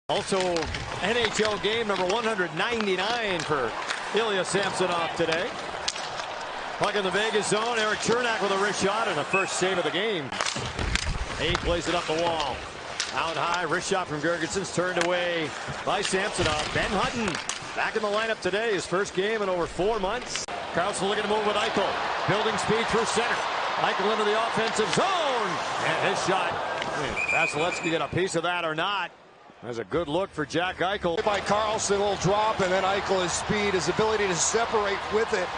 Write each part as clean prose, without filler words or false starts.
Also, NHL game number 199 for Ilya Samsonov today. Puck in the Vegas zone. Eric Chernak with a wrist shot and the first save of the game. He plays it up the wall. Out high, wrist shot from Gergenson's turned away by Samsonov. Ben Hutton back in the lineup today. His first game in over 4 months. Karlsson looking to move with Eichel. Building speed through center. Eichel into the offensive zone. And his shot. Vasilevsky get a piece of that or not. There's a good look for Jack Eichel. By Karlsson, will drop, and then Eichel, his speed, his ability to separate with it.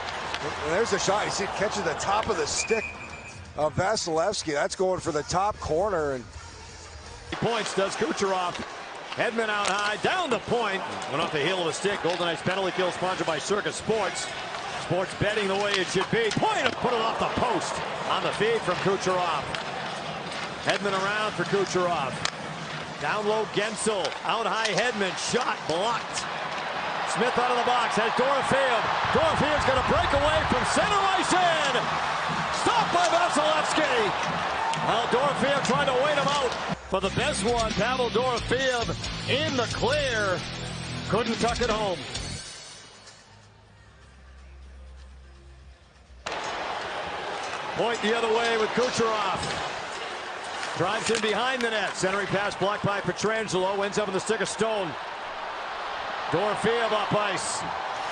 And there's the shot. You see it catches the top of the stick of Vasilevsky. That's going for the top corner. And points does Kucherov. Hedman out high, down the point. Went off the heel of a stick. Golden Knights penalty kill sponsored by Circus Sports. Sports betting the way it should be. Point to put it off the post on the feed from Kucherov. Hedman around for Kucherov. Down low, Gensel. Out high, Hedman. Shot blocked. Smith out of the box. Has Dorofeev. Dorofeev's going to break away from center ice in. Stopped by Vasilevsky. Well, Dorofeev trying to wait him out. For the best one, Pavel Dorofeev in the clear. Couldn't tuck it home. Point the other way with Kucherov. Drives in behind the net. Centering pass blocked by Pietrangelo. Ends up in the stick of Stone. Dorofeev up ice.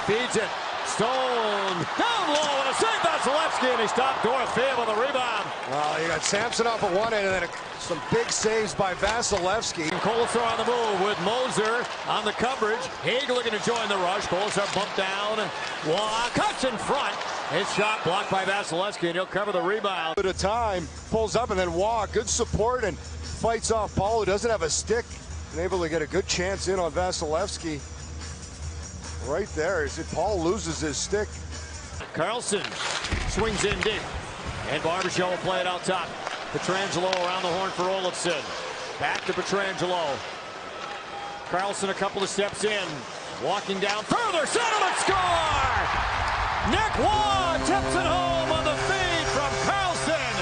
Feeds it. Stone down low and a save. Vasilevsky, and he stopped Dorofeev on the rebound. Well, you got Samsonov at one end and then some big saves by Vasilevsky. Kolesar on the move with Moser on the coverage. Haig looking to join the rush. Kolesar bumped down. Cuts in front. His shot blocked by Vasilevsky, and he'll cover the rebound. At a time, pulls up and then good support and fights off Paul, who doesn't have a stick, and able to get a good chance in on Vasilevsky. Right there, as Paul loses his stick. Karlsson swings in deep, and Barbashev will play it out top. Pietrangelo around the horn for Olofsson. Back to Pietrangelo. Karlsson a couple of steps in, walking down further, centerman score! Nick Waugh tips it home on the feed from Karlsson.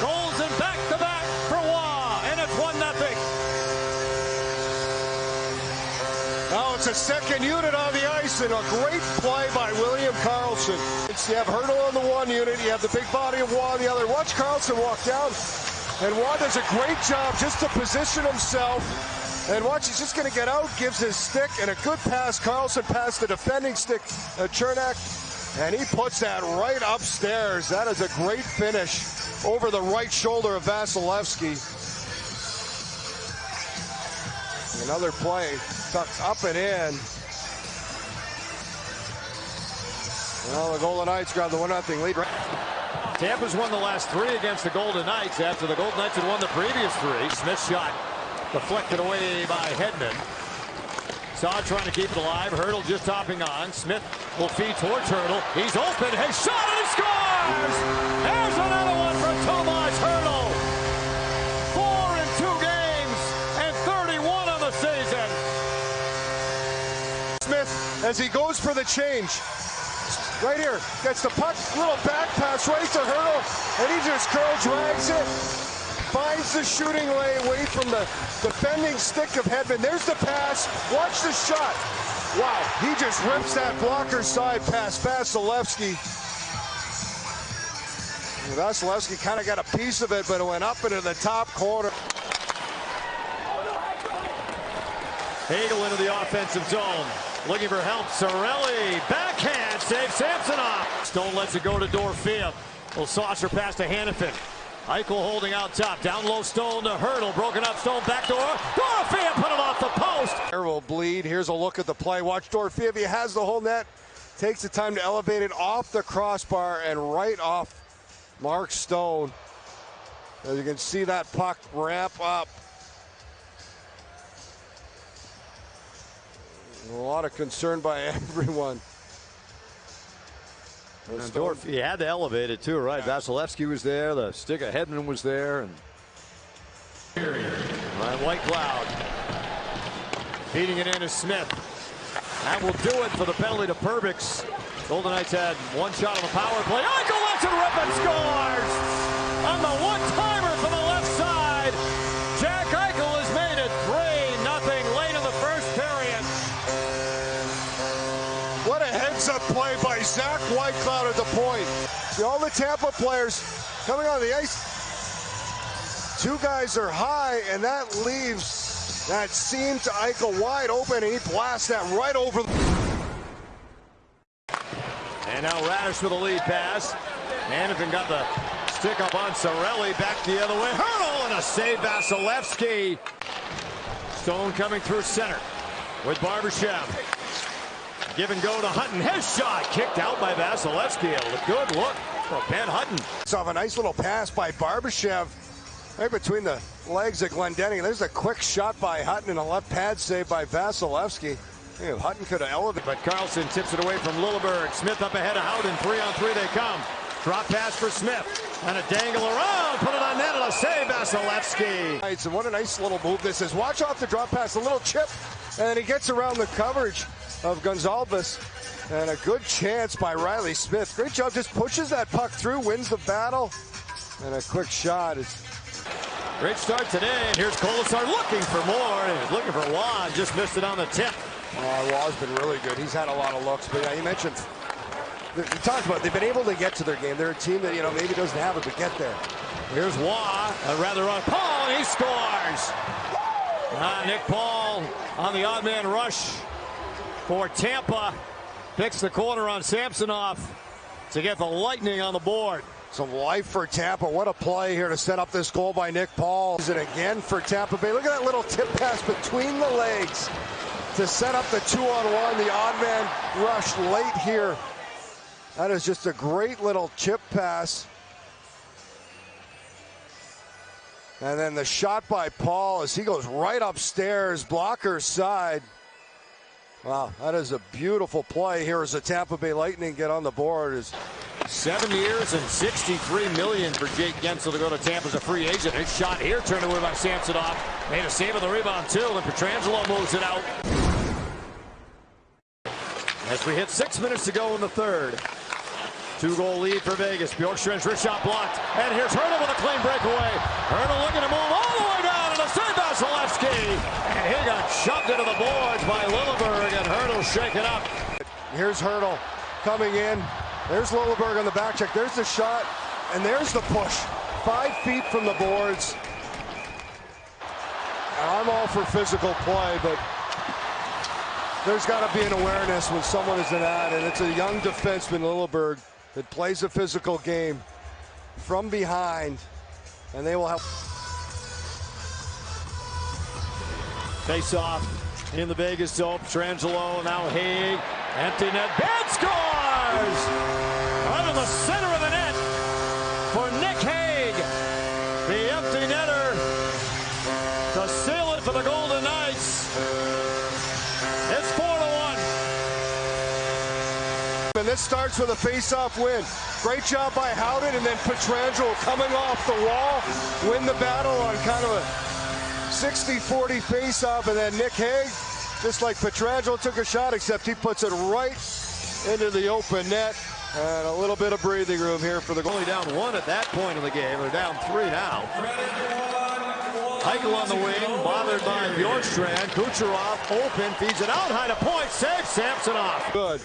Goals in back-to-back for Waugh, and it's 1-0. Now it's a second unit on the ice, and a great play by William Karlsson. You have Hurdle on the one unit, you have the big body of Waugh on the other. Watch Karlsson walk down, and Waugh does a great job just to position himself. And watch, he's just going to get out, gives his stick, and a good pass. Karlsson past the defending stick, Chernak. And he puts that right upstairs. That is a great finish over the right shoulder of Vasilevsky. Another play tucked up and in. Well, the Golden Knights grab the 1-0 lead. Tampa's won the last 3 against the Golden Knights after the Golden Knights had won the previous 3. Smith's shot deflected away by Hedman. Saw trying to keep it alive. Hurdle just topping on. Smith will feed towards Hurdle. He's open. His shot, and he scores! There's another one from Tomas Hurdle. 4 in 2 games and 31 on the season. Smith, as he goes for the change. Right here, gets the puck, little back pass right to Hurdle, and he just curl drags it. Finds the shooting lane away from the defending stick of Hedman. There's the pass. Watch the shot. Wow, he just rips that blocker side past Vasilevsky. Vasilevsky kind of got a piece of it, but it went up into the top corner. Hagel into the offensive zone. Looking for help. Cirelli. Backhand. Save Samsonov. Stone lets it go to Dorofeev. Little saucer pass to Hanifin. Eichel holding out top. Down low, Stone to Hurdle. Broken up, Stone back door. Dorofeev put it off the post. There will bleed. Here's a look at the play. Watch Dorofeev. He has the whole net. Takes the time to elevate it off the crossbar and right off Mark Stone. As you can see that puck ramp up. A lot of concern by everyone. He had to elevate it too, right? Yeah. Vasilevsky was there. The stick of Hedman was there. And Ryan Whitecloud feeding it in to Smith. That will do it for the penalty to Perbix. Golden Knights had one shot on the power play. Eichel lets it rip and scores! On the one-timer from the left side, Jack Eichel has made it 3-0 late white cloud at the point. See all the Tampa players coming on the ice. Two guys are high, and that leaves that seam to Eichel wide open, and he blasts that right over. And now Radish with a lead pass. Hanifin got the stick up on Cirelli. Back the other way. Hurdle and a save, Vasilevsky. Stone coming through center with Barbashev. Give and go to Hutton. His shot kicked out by Vasilevsky. A good look for Ben Hutton. Saw a nice little pass by Barbashev right between the legs of Glendening. There's a quick shot by Hutton and a left pad save by Vasilevsky. Hutton could have elevated. But Carlson tips it away from Lilleberg. Smith up ahead of Howden. 3-on-3 they come. Drop pass for Smith. And a dangle around. Put it on net and a save, Vasilevsky. And what a nice little move this is. Watch off the drop pass. A little chip. And he gets around the coverage of Gonzalez. And a good chance by Riley Smith. Great job. Just pushes that puck through. Wins the battle. And a quick shot. Great start today. And here's Kolasar looking for more. And he's looking for Waugh. Just missed it on the tip. Waugh's been really good. He's had a lot of looks. But yeah, you mentioned, you talked about they've been able to get to their game. They're a team that, maybe doesn't have it, but get there. Here's Waugh, rather on Paul, and he scores. Nick Paul on the odd man rush for Tampa. Picks the corner on Samsonov to get the Lightning on the board. Some life for Tampa. What a play here to set up this goal by Nick Paul. Is it again for Tampa Bay? Look at that little tip pass between the legs to set up the 2-on-1, the odd man rush late here. That is just a great little chip pass. And then the shot by Paul as he goes right upstairs, blocker's side. Wow, that is a beautiful play here as the Tampa Bay Lightning get on the board. 7 years and $63 million for Jake Gensel to go to Tampa as a free agent. His shot here turned away by Samsonov. Made a save on the rebound too, and Pietrangelo moves it out. As we hit 6 minutes to go in the third. 2-goal lead for Vegas. Bjorkstrand's wrist shot blocked. And here's Hurdle with a clean breakaway. Hurdle looking to move all the way down, and a save, Vasilevsky. And he got shoved into the boards by Lilleberg, and Hurdle shaken up. Here's Hurdle coming in. There's Lilleberg on the back check. There's the shot, and there's the push. 5 feet from the boards. And I'm all for physical play, but there's got to be an awareness when someone is in that, and it's a young defenseman, Lilleberg, that plays a physical game from behind, and they will help. Face off in the Vegas zone. Pietrangelo, now Haig. Empty net. Ben scores! Right in the center of the net for Nick Haig. The empty netter to seal it for the Golden Knights. It's 4-1. And this starts with a face-off win. Great job by Howden, and then Pietrangelo coming off the wall. Win the battle on kind of a 60-40 face-off, and then Nick Haig, just like Pietrangelo, took a shot, except he puts it right into the open net. And a little bit of breathing room here for the goal. Only down 1 at that point in the game. They're down 3 now. Eichel on the wing, bothered by Bjorkstrand. Kucherov open, feeds it out high to point. Save Samsonov. Good.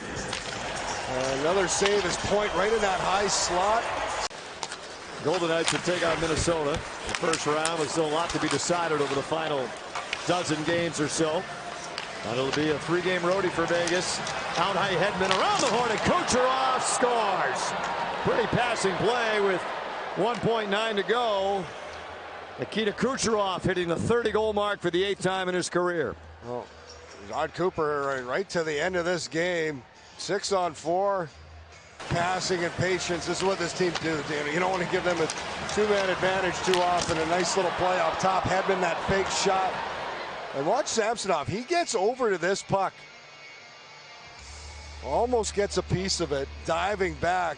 Another save is Point right in that high slot. Golden Knights will take on Minnesota. The first round, with still a lot to be decided over the final dozen games or so. It'll be a 3-game roadie for Vegas. Out high Hedman around the horn, and Kucherov scores. Pretty passing play with 1.9 to go. Nikita Kucherov hitting the 30-goal mark for the 8th time in his career. Well, Rod Cooper right to the end of this game. 6-on-4. Passing and patience. This is what this team do, Danny. You don't want to give them a 2-man advantage too often. A nice little play up top. Hedman, that fake shot. And watch Samsonov. He gets over to this puck. Almost gets a piece of it. Diving back.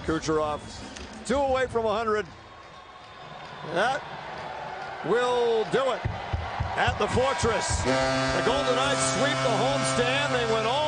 Kucherov 2 away from 100. That will do it at the Fortress. The Golden Knights sweep the homestand. They went all